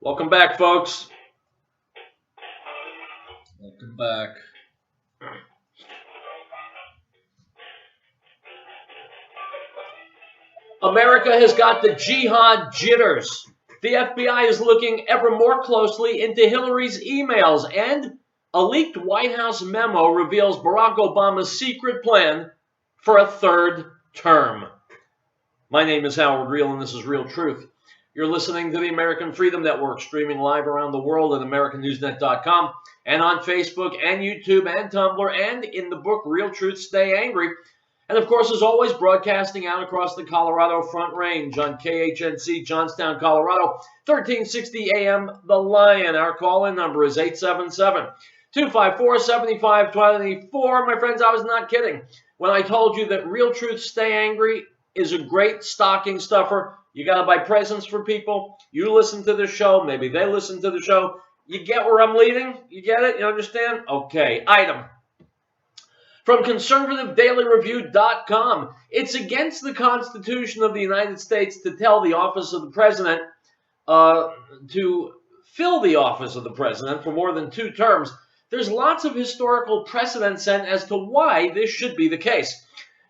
Welcome back, folks. Welcome back. America has got the jihad jitters. The FBI is looking ever more closely into Hillary's emails, and a leaked White House memo reveals Barack Obama's secret plan for a third term. My name is Howard Riell, and this is Riell Truth. You're listening to the American Freedom Network, streaming live around the world at AmericanNewsNet.com and on Facebook and YouTube and Tumblr and in the book Riell Truth Stay Angry. And of course, as always, broadcasting out across the Colorado Front Range on KHNC, Johnstown, Colorado, 1360 AM, The Lion. Our call-in number is 877-254-7524. My friends, I was not kidding when I told you that Riell Truth Stay Angry is a great stocking stuffer. You got to buy presents for people. You listen to the show. Maybe they listen to the show. You get where I'm leading? You get it? You understand? Okay. Item. From ConservativeDailyReview.com, it's against the Constitution of the United States to tell the office of the president to fill the office of the president for more than 2 terms. There's lots of historical precedent set as to why this should be the case.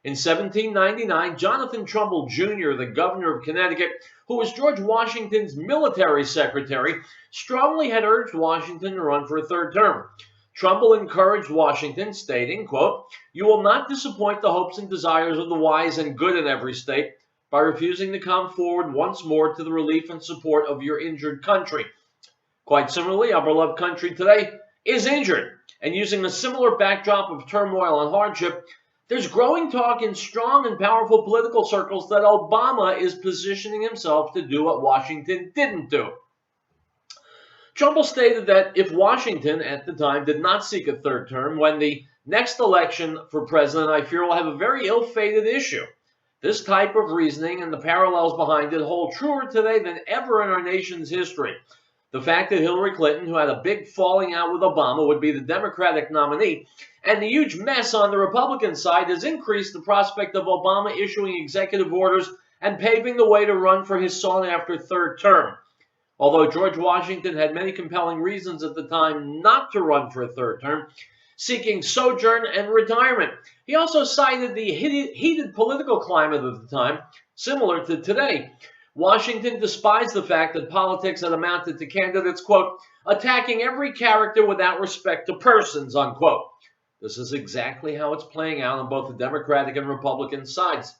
In 1799, Jonathan Trumbull Jr., the governor of Connecticut, who was George Washington's military secretary, strongly had urged Washington to run for a 3rd term. Trumbull encouraged Washington, stating, quote, "You will not disappoint the hopes and desires of the wise and good in every state by refusing to come forward once more to the relief and support of your injured country." Quite similarly, our beloved country today is injured, and using a similar backdrop of turmoil and hardship, there's growing talk in strong and powerful political circles that Obama is positioning himself to do what Washington didn't do. Trumbull stated that if Washington, at the time, did not seek a 3rd term, when the next election for president, I fear, will have a very ill-fated issue. This type of reasoning and the parallels behind it hold truer today than ever in our nation's history. The fact that Hillary Clinton, who had a big falling out with Obama, would be the Democratic nominee, and the huge mess on the Republican side has increased the prospect of Obama issuing executive orders and paving the way to run for his sought-after 3rd term. Although George Washington had many compelling reasons at the time not to run for a 3rd term, seeking sojourn and retirement, he also cited the heated political climate of the time, similar to today. Washington despised the fact that politics had amounted to candidates, quote, "attacking every character without respect to persons," unquote. This is exactly how it's playing out on both the Democratic and Republican sides.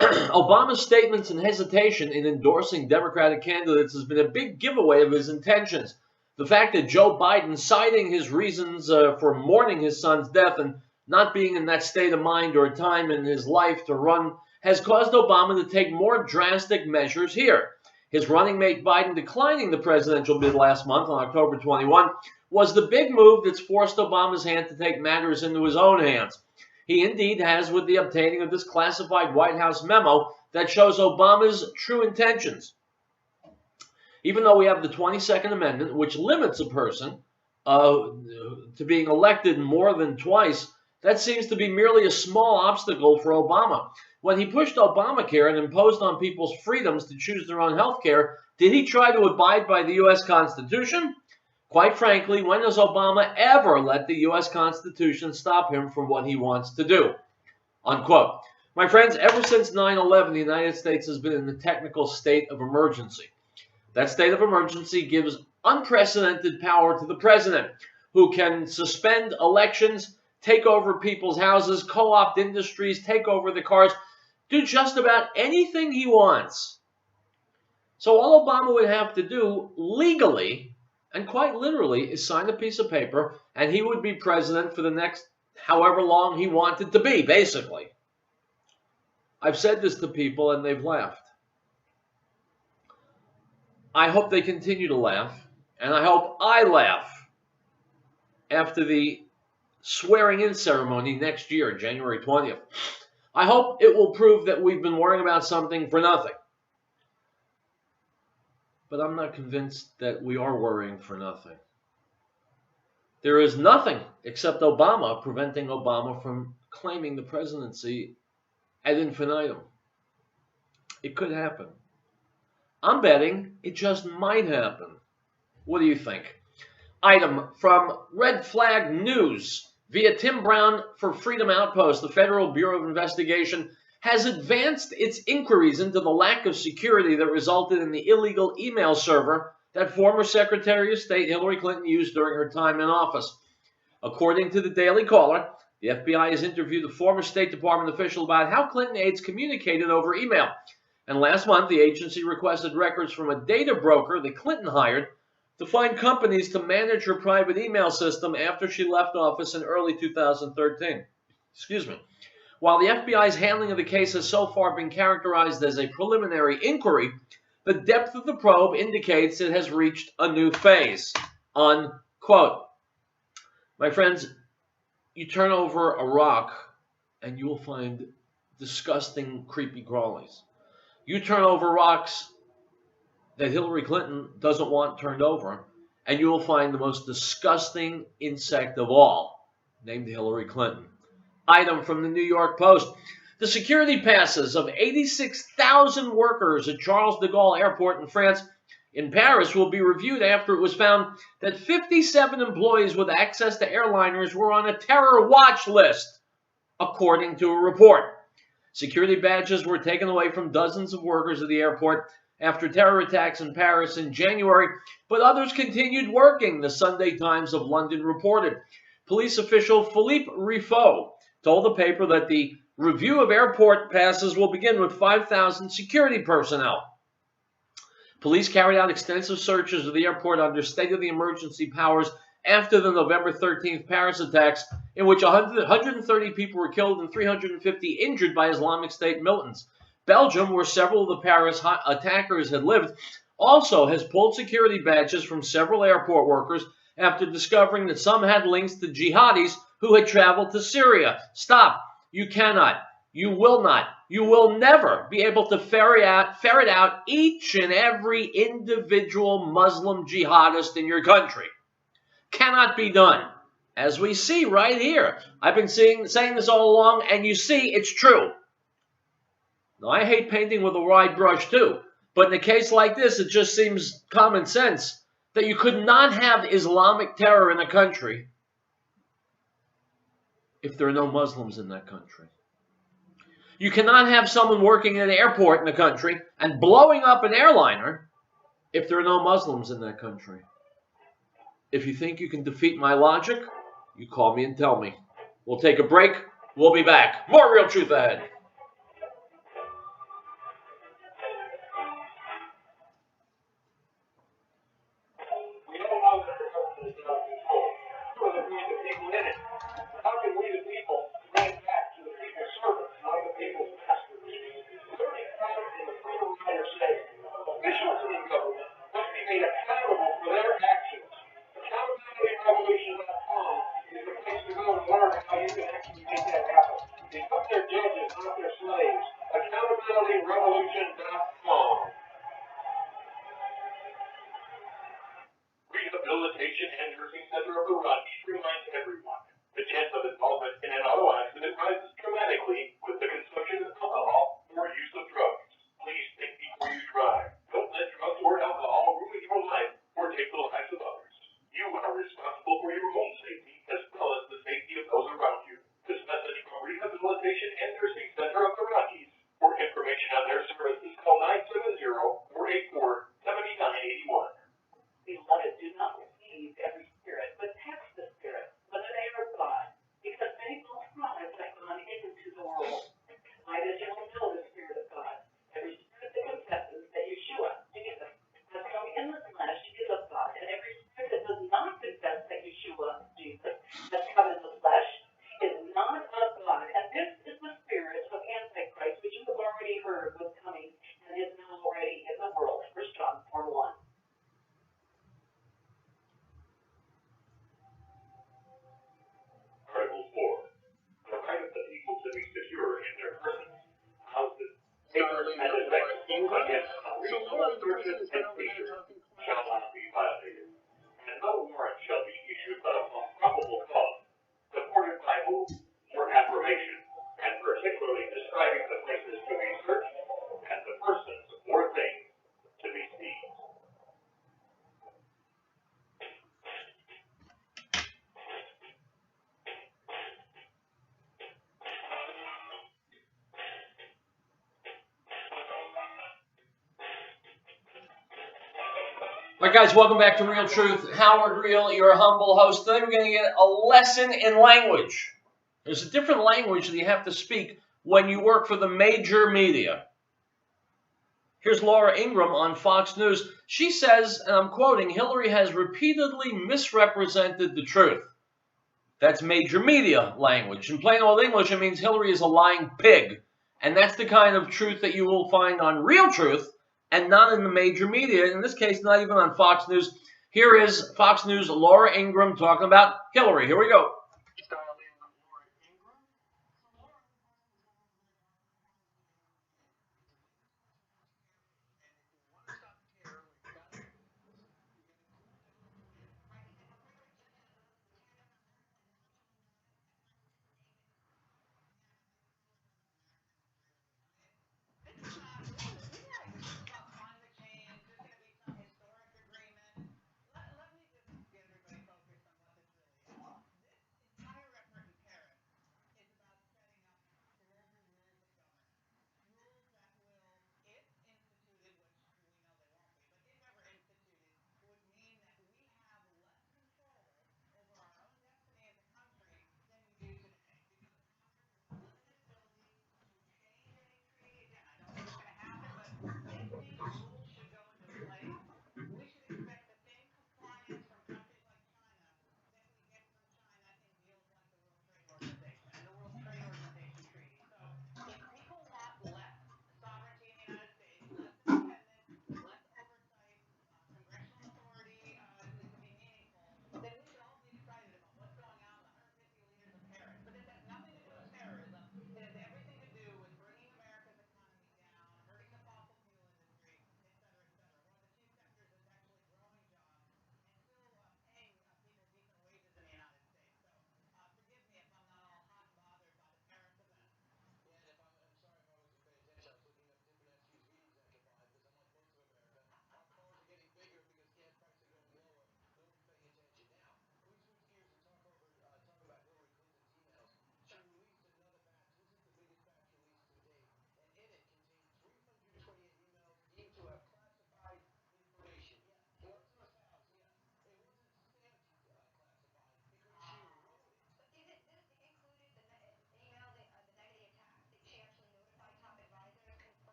Obama's statements and hesitation in endorsing Democratic candidates has been a big giveaway of his intentions. The fact that Joe Biden, citing his reasons for mourning his son's death and not being in that state of mind or time in his life to run, has caused Obama to take more drastic measures here. His running mate Biden declining the presidential bid last month on October 21 was the big move that's forced Obama's hand to take matters into his own hands. He indeed has, with the obtaining of this classified White House memo that shows Obama's true intentions. Even though we have the 22nd Amendment, which limits a person to being elected more than twice, that seems to be merely a small obstacle for Obama. When he pushed Obamacare and imposed on people's freedoms to choose their own health care, did he try to abide by the U.S. Constitution? Quite frankly, when has Obama ever let the U.S. Constitution stop him from what he wants to do? Unquote. My friends, ever since 9/11, the United States has been in the technical state of emergency. That state of emergency gives unprecedented power to the president, who can suspend elections, take over people's houses, co-opt industries, take over the cars, do just about anything he wants. So all Obama would have to do legally, and quite literally, is sign a piece of paper, and he would be president for the next however long he wanted to be, basically. I've said this to people, and they've laughed. I hope they continue to laugh, and I hope I laugh after the swearing-in ceremony next year, January 20th. I hope it will prove that we've been worrying about something for nothing. But I'm not convinced that we are worrying for nothing. There is nothing except Obama preventing Obama from claiming the presidency ad infinitum. It could happen. I'm betting it just might happen. What do you think? Item from Red Flag News. Via Tim Brown for Freedom Outpost, the Federal Bureau of Investigation has advanced its inquiries into the lack of security that resulted in the illegal email server that former Secretary of State Hillary Clinton used during her time in office. According to the Daily Caller, the FBI has interviewed a former State Department official about how Clinton aides communicated over email. And last month, the agency requested records from a data broker that Clinton hired to find companies to manage her private email system after she left office in early 2013. Excuse me. While the FBI's handling of the case has so far been characterized as a preliminary inquiry, the depth of the probe indicates it has reached a new phase. Unquote. My friends, you turn over a rock and you will find disgusting, creepy crawlies. You turn over rocks that Hillary Clinton doesn't want turned over, and you will find the most disgusting insect of all, named Hillary Clinton. Item from the New York Post. The security passes of 86,000 workers at Charles de Gaulle Airport in France in Paris will be reviewed after it was found that 57 employees with access to airliners were on a terror watch list, according to a report. Security badges were taken away from dozens of workers at the airport after terror attacks in Paris in January, but others continued working, the Sunday Times of London reported. Police official Philippe Riffaut told the paper that the review of airport passes will begin with 5,000 security personnel. Police carried out extensive searches of the airport under state-of-the-emergency powers after the November 13th Paris attacks, in which 130 people were killed and 350 injured by Islamic State militants. Belgium, where several of the Paris attackers had lived, also has pulled security badges from several airport workers after discovering that some had links to jihadis who had traveled to Syria. Stop. You cannot. You will not. You will never be able to ferret out each and every individual Muslim jihadist in your country. Cannot be done. As we see right here. I've been saying this all along, and you see it's true. Now, I hate painting with a wide brush too, but in a case like this, it just seems common sense that you could not have Islamic terror in a country if there are no Muslims in that country. You cannot have someone working in an airport in the country and blowing up an airliner if there are no Muslims in that country. If you think you can defeat my logic, you call me and tell me. We'll take a break. We'll be back. More Real Truth ahead. Rehabilitation and Nursing Center of the Rockies reminds everyone the chance of involvement in an auto accident rises dramatically with the consumption of alcohol or use of drugs. Please think before you drive. Don't let drugs or alcohol ruin your life or take the lives of others. You are responsible for your own safety as well as the safety of those around you. This message from Rehabilitation and Nursing Center of the Rockies. For information on their services, call 970-484-7981. Beloved, do not receive every spirit, but test the spirit, whether they are of God, because many false prophets have gone into the world. Why does you know the Spirit of God? Every spirit that confesses that Yeshua, Jesus, has come in the flesh is of God, and every spirit that does not confess that Yeshua, Jesus, has come in the flesh is not of God. And this is the spirit of Antichrist, which you have already heard was coming and is now already in the world. 1 John 4:1. Article 4. The right of the people to be secure in their persons, houses, papers, and effects against unreasonable searches and seizures shall not be violated, and no warrant shall be issued but upon probable cause, supported by oath or affirmation, and particularly describing the places to be searched and the persons or things to be All right, guys, welcome back to Riell Truth. Howard Riell, your humble host. Today we're going to get a lesson in language. There's a different language that you have to speak when you work for the major media. Here's Laura Ingraham on Fox News. She says, and I'm quoting, Hillary has repeatedly misrepresented the truth. That's major media language. In plain old English, it means Hillary is a lying pig. And that's the kind of truth that you will find on Riell Truth and not in the major media. In this case, not even on Fox News. Here is Fox News' Laura Ingraham talking about Hillary. Here we go.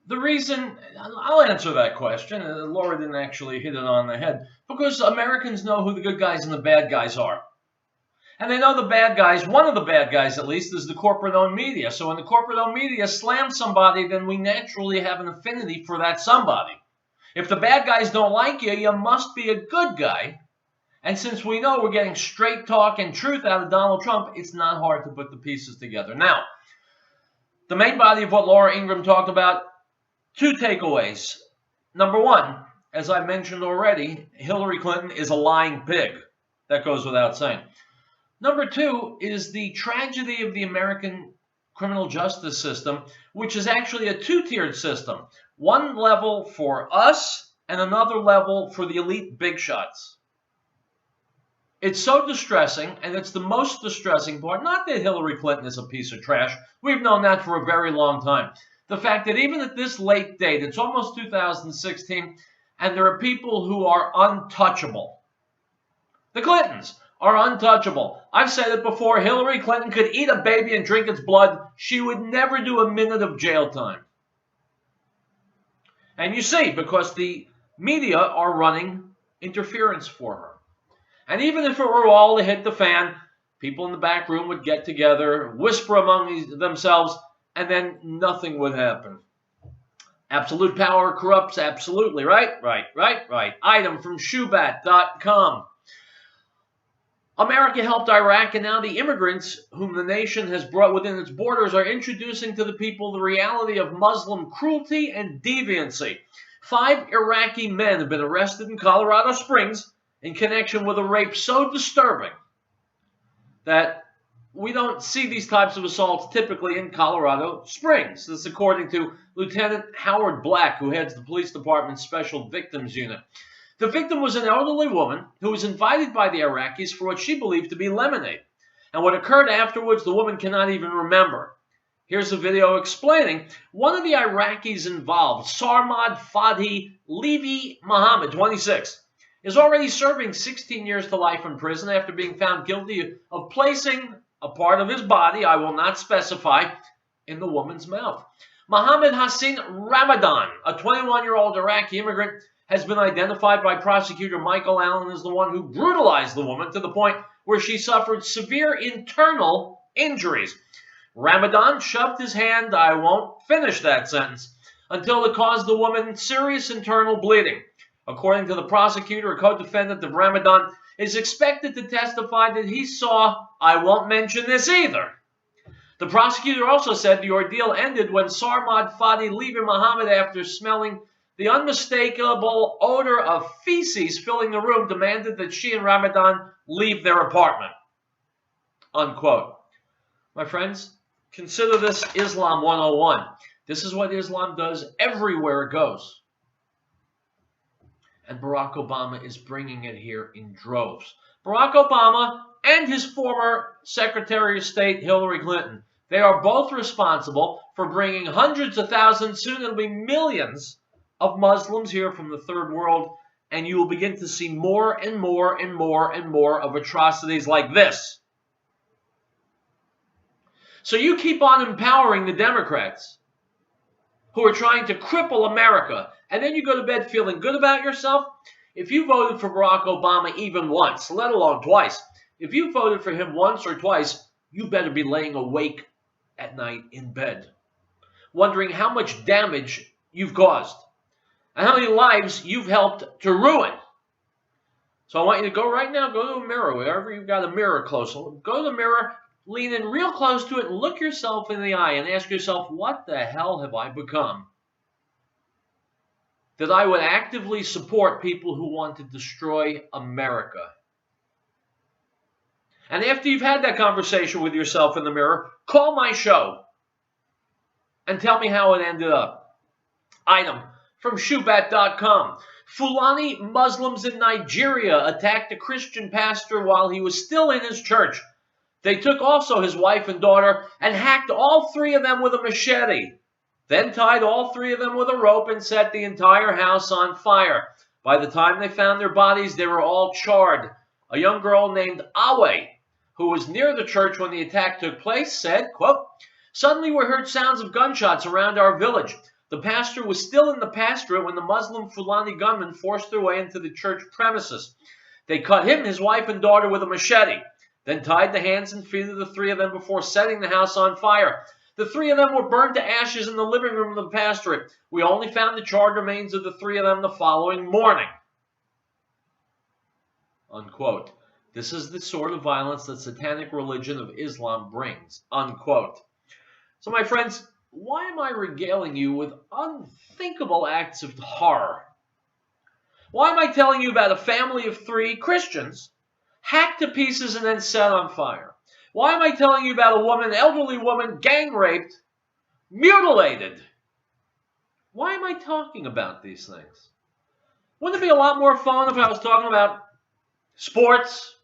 The reason, I'll answer that question. Laura didn't actually hit it on the head. Because Americans know who the good guys and the bad guys are. And they know the bad guys, one of the bad guys at least, is the corporate-owned media. So when the corporate-owned media slams somebody, then we naturally have an affinity for that somebody. If the bad guys don't like you, you must be a good guy. And since we know we're getting straight talk and truth out of Donald Trump, it's not hard to put the pieces together. Now, the main body of what Laura Ingraham talked about, two takeaways. Number one, as I mentioned already, Hillary Clinton is a lying pig. That goes without saying. Number two is the tragedy of the American criminal justice system, which is actually a two-tiered system. One level for us and another level for the elite big shots. It's so distressing, and it's the most distressing part. Not that Hillary Clinton is a piece of trash. We've known that for a very long time. The fact that even at this late date, it's almost 2016, and there are people who are untouchable. The Clintons are untouchable. I've said it before, Hillary Clinton could eat a baby and drink its blood. She would never do a minute of jail time. And you see, because the media are running interference for her. And even if it were all to hit the fan, people in the back room would get together, whisper among themselves, and then nothing would happen. Absolute power corrupts absolutely, right? Right. Item from shoebat.com. America helped Iraq, and now the immigrants whom the nation has brought within its borders are introducing to the people the reality of Muslim cruelty and deviancy. 5 Iraqi men have been arrested in Colorado Springs in connection with a rape so disturbing that we don't see these types of assaults typically in Colorado Springs. This is according to Lieutenant Howard Black, who heads the police department's Special Victims Unit. The victim was an elderly woman who was invited by the Iraqis for what she believed to be lemonade. And what occurred afterwards, the woman cannot even remember. Here's a video explaining one of the Iraqis involved, Sarmad Fadhi Levi Muhammad, 26, is already serving 16 years to life in prison after being found guilty of placing a part of his body, I will not specify, in the woman's mouth. Mohammed Hassan Ramadan, a 21-year-old Iraqi immigrant, has been identified by prosecutor Michael Allen as the one who brutalized the woman to the point where she suffered severe internal injuries. Ramadan shoved his hand, I won't finish that sentence, until it caused the woman serious internal bleeding. According to the prosecutor, a co-defendant of Ramadan is expected to testify that he saw, I won't mention this either. The prosecutor also said the ordeal ended when Sarmad Fadi Levi Muhammad, after smelling the unmistakable odor of feces filling the room, demanded that she and Ramadan leave their apartment. Unquote. My friends, consider this Islam 101. This is what Islam does everywhere it goes. And Barack Obama is bringing it here in droves. Barack Obama and his former Secretary of State, Hillary Clinton, they are both responsible for bringing hundreds of thousands, soon it'll be millions, of Muslims here from the third world, and you will begin to see more and more and more and more of atrocities like this. So you keep on empowering the Democrats who are trying to cripple America, and then you go to bed feeling good about yourself. If you voted for Barack Obama even once, let alone twice, if you voted for him once or twice, you better be laying awake at night in bed, wondering how much damage you've caused and how many lives you've helped to ruin. So I want you to go right now, go to a mirror, wherever you've got a mirror close. Go to the mirror, lean in real close to it, and look yourself in the eye and ask yourself, what the hell have I become? That I would actively support people who want to destroy America. And after you've had that conversation with yourself in the mirror, call my show and tell me how it ended up. Item from shoebat.com. Fulani Muslims in Nigeria attacked a Christian pastor while he was still in his church. They took also his wife and daughter and hacked all 3 of them with a machete. Then tied all 3 of them with a rope and set the entire house on fire. By the time they found their bodies, they were all charred. A young girl named Awe, who was near the church when the attack took place, said, quote, "Suddenly we heard sounds of gunshots around our village. The pastor was still in the pastorate when the Muslim Fulani gunmen forced their way into the church premises. They cut him, his wife, and daughter with a machete, then tied the hands and feet of the three of them before setting the house on fire. The three of them were burned to ashes in the living room of the pastorate. We only found the charred remains of the three of them the following morning. Unquote. This is the sort of violence that satanic religion of Islam brings. Unquote. So, my friends, why am I regaling you with unthinkable acts of horror? Why am I telling you about a family of 3 Christians hacked to pieces and then set on fire? Why am I telling you about a woman, elderly woman, gang raped, mutilated? Why am I talking about these things? Wouldn't it be a lot more fun if I was talking about sports,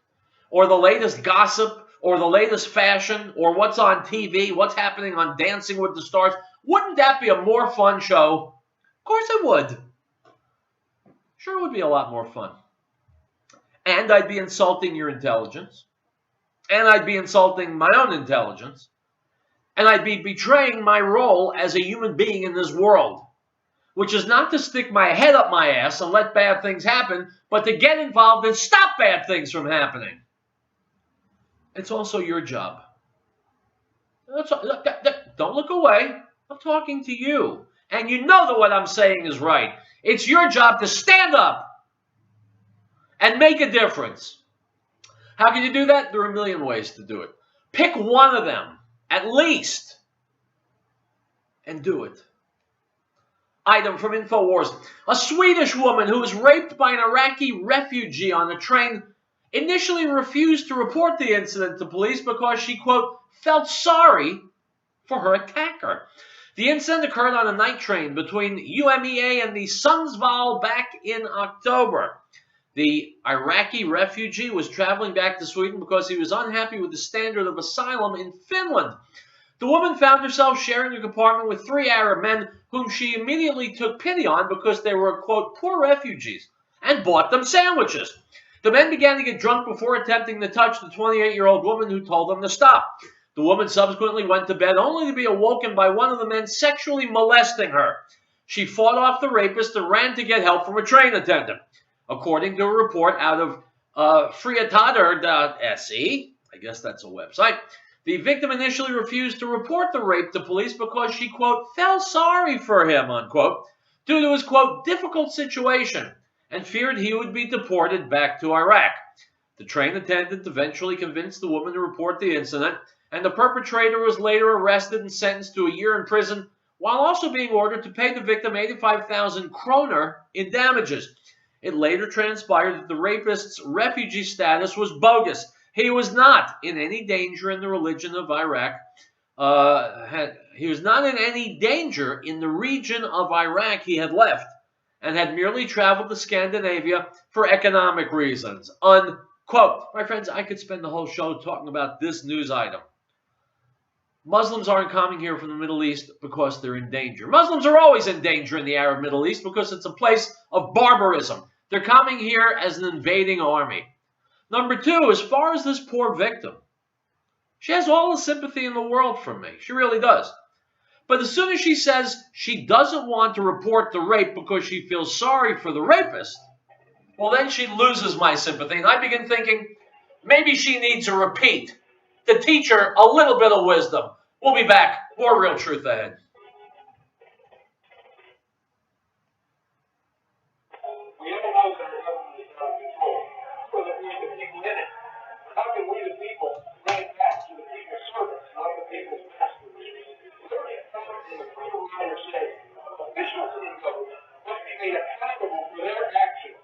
or the latest gossip, or the latest fashion, or what's on TV, what's happening on Dancing with the Stars? Wouldn't that be a more fun show? Of course it would. Sure, it would be a lot more fun. And I'd be insulting your intelligence. And I'd be insulting my own intelligence. And I'd be betraying my role as a human being in this world, which is not to stick my head up my ass and let bad things happen, but to get involved and stop bad things from happening. It's also your job. Don't look away. I'm talking to you. And you know that what I'm saying is right. It's your job to stand up and make a difference. How can you do that? There are a million ways to do it. Pick one of them, at least, and do it. Item from InfoWars. A Swedish woman who was raped by an Iraqi refugee on a train initially refused to report the incident to police because she, quote, felt sorry for her attacker. The incident occurred on a night train between UMEA and the Sundsvall back in October. The Iraqi refugee was traveling back to Sweden because he was unhappy with the standard of asylum in Finland. The woman found herself sharing a compartment with 3 Arab men whom she immediately took pity on because they were, quote, poor refugees, and bought them sandwiches. The men began to get drunk before attempting to touch the 28-year-old woman who told them to stop. The woman subsequently went to bed only to be awoken by one of the men sexually molesting her. She fought off the rapist and ran to get help from a train attendant. According to a report out of Friatader.se, I guess that's a website, the victim initially refused to report the rape to police because she, quote, felt sorry for him, unquote, due to his, quote, difficult situation and feared he would be deported back to Iraq. The train attendant eventually convinced the woman to report the incident, and the perpetrator was later arrested and sentenced to a year in prison, while also being ordered to pay the victim 85,000 kroner in damages. It later transpired that the rapist's refugee status was bogus. He was not in any danger in the religion of Iraq. He was not in any danger in the region of Iraq he had left, and had merely traveled to Scandinavia for economic reasons. Unquote. My friends, I could spend the whole show talking about this news item. Muslims aren't coming here from the Middle East because they're in danger. Muslims are always in danger in the Arab Middle East because it's a place of barbarism. They're coming here as an invading army. Number 2, as far as this poor victim, she has all the sympathy in the world for me. She really does. But as soon as she says she doesn't want to report the rape because she feels sorry for the rapist, well, then she loses my sympathy. And I begin thinking, maybe she needs a repeat to teach her a little bit of wisdom. We'll be back. More Real Truth ahead. We all know that our government is out of control. So that we, the people in it, how can we, the people, bring it back to the people's servants, not the people's masters? Learning from in the freedom rider say, officials in the government must be made accountable for their actions.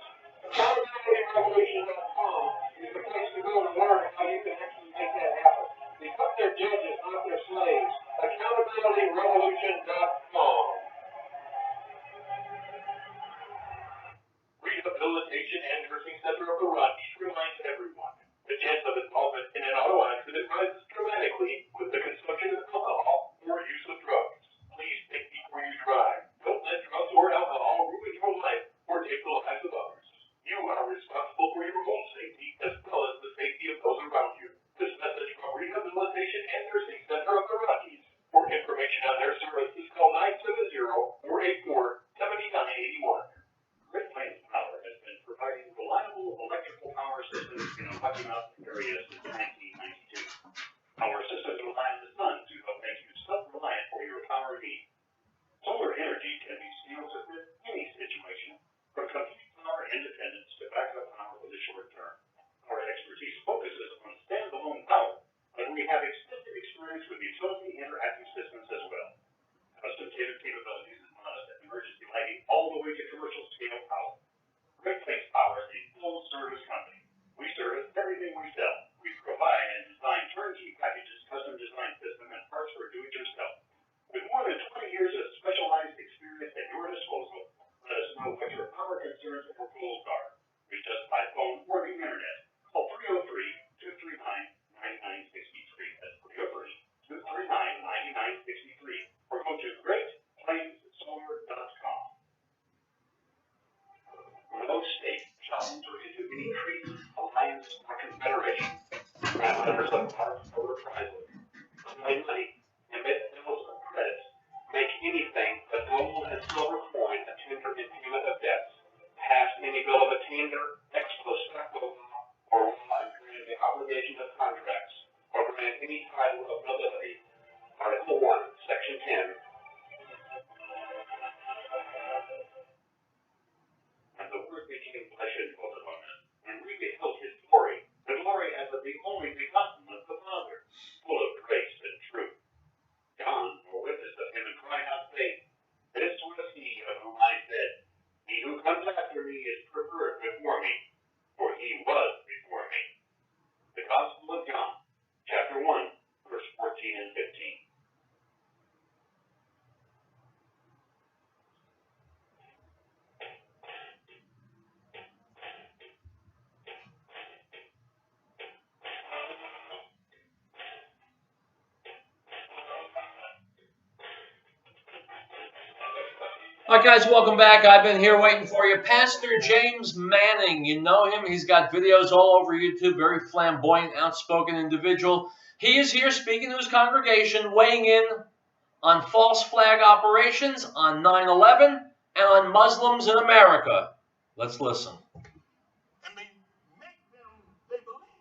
AccountabilityRevolution.com is the place to go to learn how you can actually make that happen. They put their judges, not their slaves. AccountabilityRevolution.com. Rehabilitation and Nursing Center of the Rockies reminds everyone the chance of involvement in an auto accident rises dramatically with the consumption of alcohol or use of drugs. Please think before you drive. Don't let drugs or alcohol ruin your life or take the lives of others. You are responsible for your own safety as well as the safety of those around you. This message from Rehabilitation and Nursing Center of the Rockies. For information on their services, call 970-4 sophisticated capabilities and emergency lighting all the way to commercial scale power. Great Lakes Power is a full-service company. We service everything we sell. We provide and design turnkey packages, custom design system, and parts for do-it-yourself. With more than 20 years of specialized experience at your disposal, let us know what your power concerns or goals are. Reach us by phone or the internet. Call 303-239-9963. That's 303-239-9963. Or go to GreatPlainsSolar.com. No state shall enter into any treaty, alliance, or confederation. Grant letters of marque or reprisal. Claim money. Emit bills of credit. Make anything but gold and silver coin a tender in payment of debts. Pass any bill of attainder, ex post facto law, or law impairing the obligation of contracts, or grant any title of nobility. Article 1, Section 10. And the Word became flesh and dwelt among us, and we beheld his glory, the glory as of the only begotten of the Father, full of grace and truth. John bore witness of him and cried out, saying, This was he of whom I said, He who comes after me is preferred before me, for he was before me. The Gospel of John, chapter 1, verse 14 and 15. All right, guys, welcome back. I've been here waiting for you. Pastor James Manning, you know him. He's got videos all over YouTube, very flamboyant, outspoken individual. He is here speaking to his congregation, weighing in on false flag operations, on 9/11, and on Muslims in America. Let's listen. And they make them, they believe.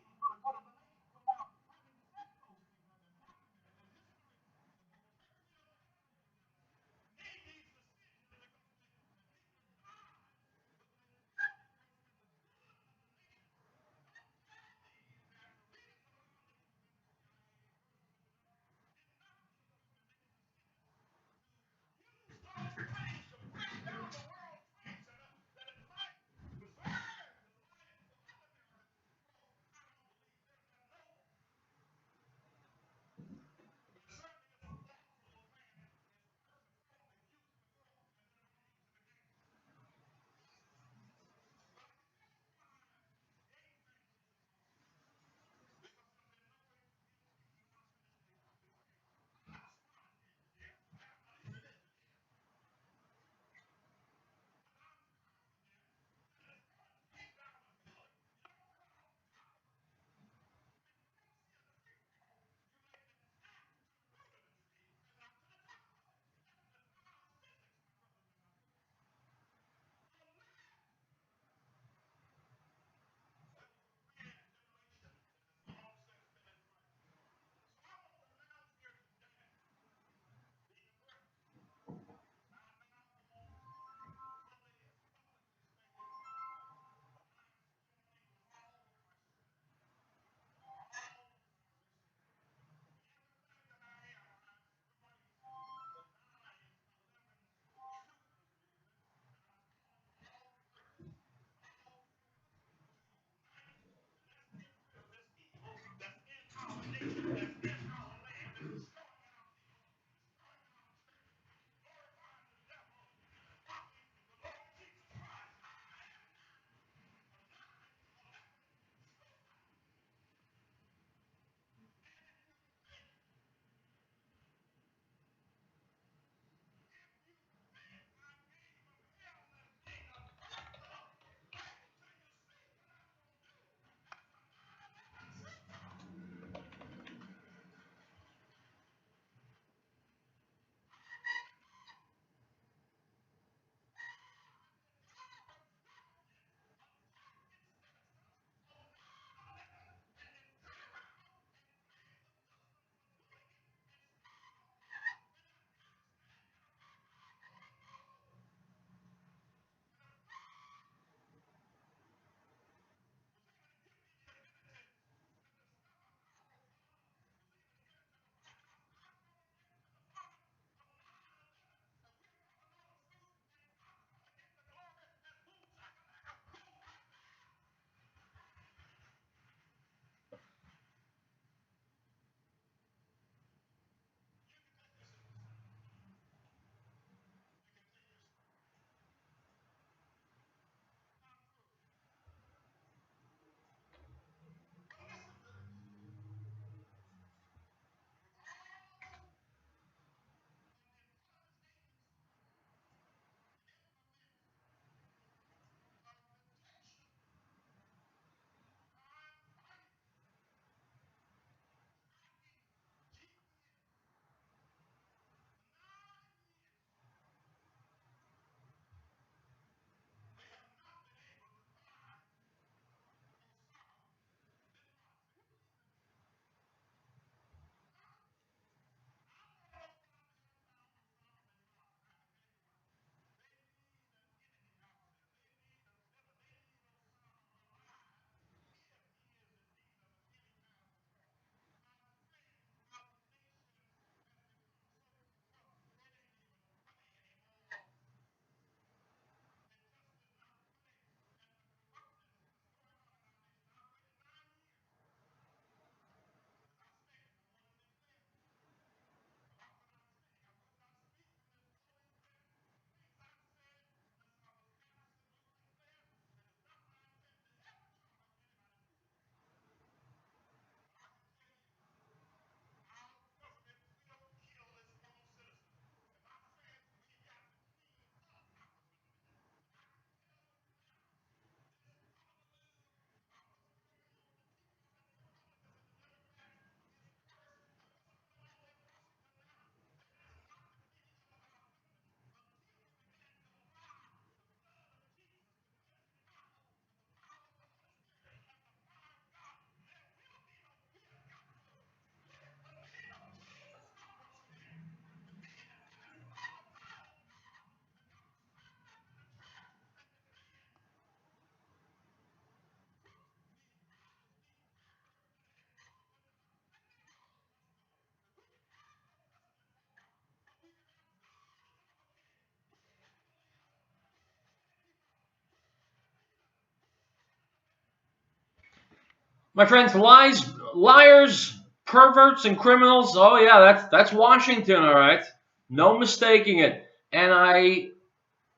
My friends, liars, perverts, and criminals. Oh yeah, that's Washington, all right. No mistaking it. And I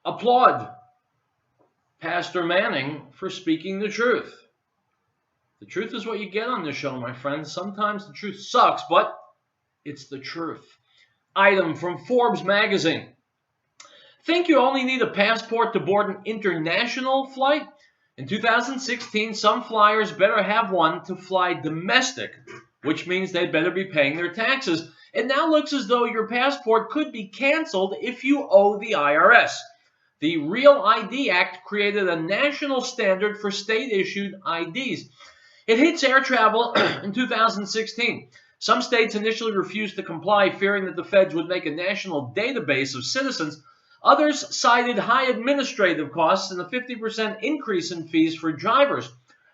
applaud Pastor Manning for speaking the truth. The truth is what you get on this show, my friends. Sometimes the truth sucks, but it's the truth. Item from Forbes magazine. Think you only need a passport to board an international flight? In 2016, some flyers better have one to fly domestic, which means they better be paying their taxes. It now looks as though your passport could be canceled if you owe the IRS. The Real ID Act created a national standard for state-issued IDs. It hits air travel in 2016. Some states initially refused to comply, fearing that the feds would make a national database of citizens. Others cited high administrative costs and a 50% increase in fees for drivers.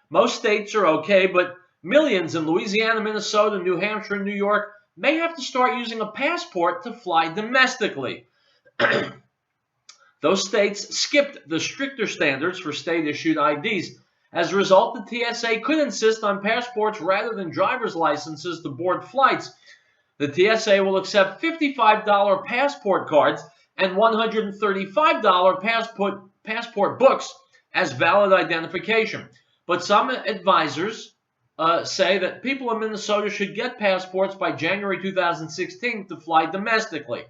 Most states are okay, but millions in Louisiana, Minnesota, New Hampshire, and New York may have to start using a passport to fly domestically. Those states skipped the stricter standards for state-issued IDs. As a result, the TSA could insist on passports rather than driver's licenses to board flights. The TSA will accept $55 passport cards and $135 passport books as valid identification. But some advisors say that people in Minnesota should get passports by January 2016 to fly domestically.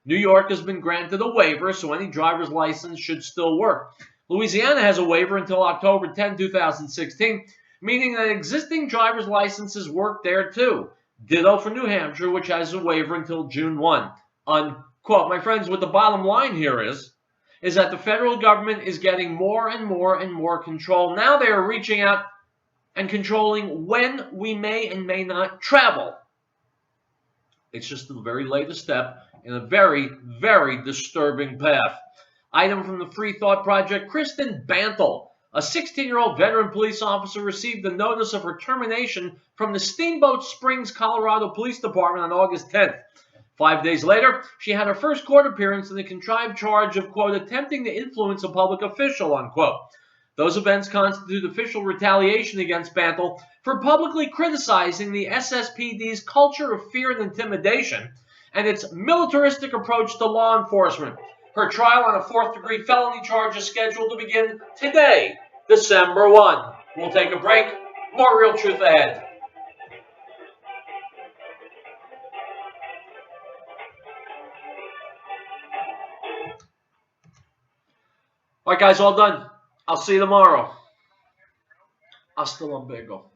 New York has been granted a waiver, so any driver's license should still work. Louisiana has a waiver until October 10, 2016, meaning that existing driver's licenses work there too. Ditto for New Hampshire, which has a waiver until June 1. Unquote. My friends, what the bottom line here is that the federal government is getting more and more and more control. Now they are reaching out and controlling when we may and may not travel. It's just the very latest step in a very, very disturbing path. Item from the Free Thought Project. Kristen Bantle, a 16-year-old veteran police officer, received a notice of her termination from the Steamboat Springs, Colorado Police Department on August 10th. 5 days later, she had her first court appearance in the contrived charge of, quote, attempting to influence a public official, unquote. Those events constitute official retaliation against Bantle for publicly criticizing the SSPD's culture of fear and intimidation and its militaristic approach to law enforcement. Her trial on a fourth-degree felony charge is scheduled to begin today, December 1. We'll take a break. More Real Truth ahead. All right, guys, all done. I'll see you tomorrow. Hasta luego.